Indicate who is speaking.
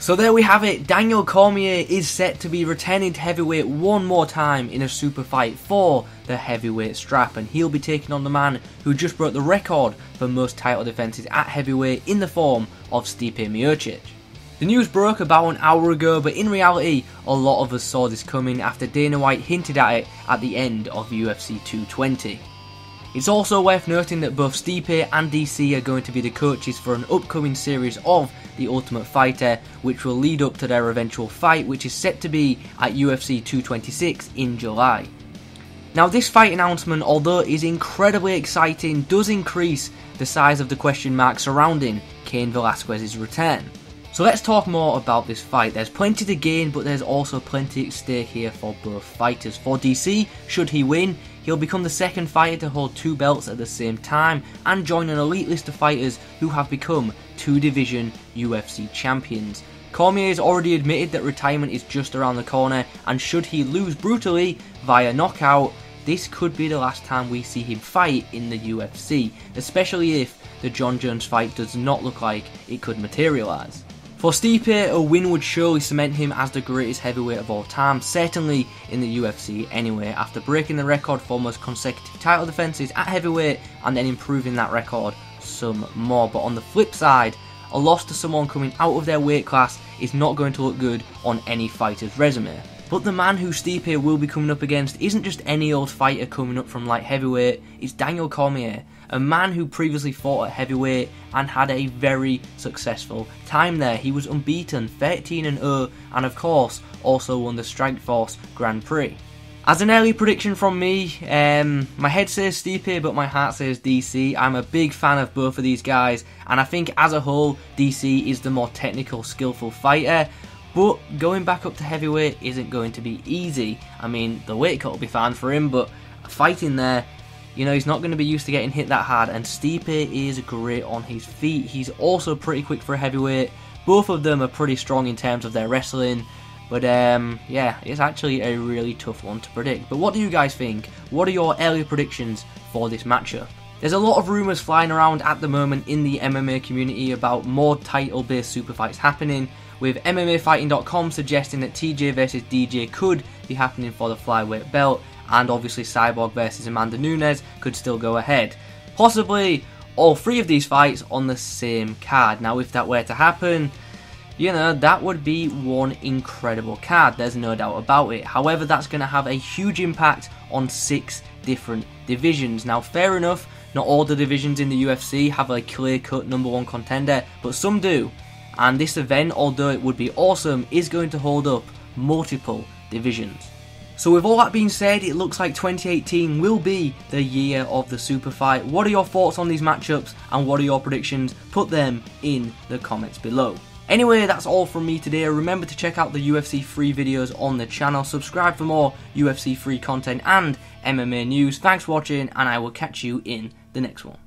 Speaker 1: So there we have it, Daniel Cormier is set to be returning to heavyweight one more time in a super fight for the heavyweight strap, and he'll be taking on the man who just broke the record for most title defences at heavyweight in the form of Stipe Miocic. The news broke about an hour ago, but in reality a lot of us saw this coming after Dana White hinted at it at the end of UFC 220. It's also worth noting that both Stipe and DC are going to be the coaches for an upcoming series of The Ultimate Fighter, which will lead up to their eventual fight, which is set to be at UFC 226 in July. Now this fight announcement, although it is incredibly exciting, does increase the size of the question mark surrounding Cain Velasquez's return. So let's talk more about this fight. There's plenty to gain, but there's also plenty at stake here for both fighters. For DC, should he win, he'll become the second fighter to hold two belts at the same time and join an elite list of fighters who have become two-division UFC champions. Cormier has already admitted that retirement is just around the corner, and should he lose brutally via knockout, this could be the last time we see him fight in the UFC, especially if the Jon Jones fight does not look like it could materialise. For Stipe, a win would surely cement him as the greatest heavyweight of all time, certainly in the UFC anyway, after breaking the record for most consecutive title defences at heavyweight and then improving that record some more. But on the flip side, a loss to someone coming out of their weight class is not going to look good on any fighter's resume. But the man who Stipe will be coming up against isn't just any old fighter coming up from light heavyweight, it's Daniel Cormier, a man who previously fought at heavyweight and had a very successful time there. He was unbeaten, 13-0, and of course also won the Strikeforce Grand Prix. As an early prediction from me, my head says Stipe but my heart says DC. I'm a big fan of both of these guys, and I think as a whole DC is the more technical, skillful fighter. But going back up to heavyweight isn't going to be easy. I mean, the weight cut will be fine for him, but fighting there, you know, he's not going to be used to getting hit that hard, and Stipe is great on his feet. He's also pretty quick for a heavyweight. Both of them are pretty strong in terms of their wrestling, but yeah, it's actually a really tough one to predict. But what do you guys think? What are your early predictions for this matchup? There's a lot of rumours flying around at the moment in the MMA community about more title-based super fights happening, with MMAfighting.com suggesting that TJ vs DJ could be happening for the flyweight belt, and obviously Cyborg vs Amanda Nunes could still go ahead. Possibly all three of these fights on the same card. Now if that were to happen, you know, that would be one incredible card, there's no doubt about it. However, that's going to have a huge impact on 6 different divisions. Now fair enough, not all the divisions in the UFC have a clear-cut #1 contender, but some do. And this event, although it would be awesome, is going to hold up multiple divisions. So with all that being said, it looks like 2018 will be the year of the super fight. What are your thoughts on these matchups and what are your predictions? Put them in the comments below. Anyway, that's all from me today. Remember to check out the UFC free videos on the channel. Subscribe for more UFC free content and MMA news. Thanks for watching, and I will catch you in the next one.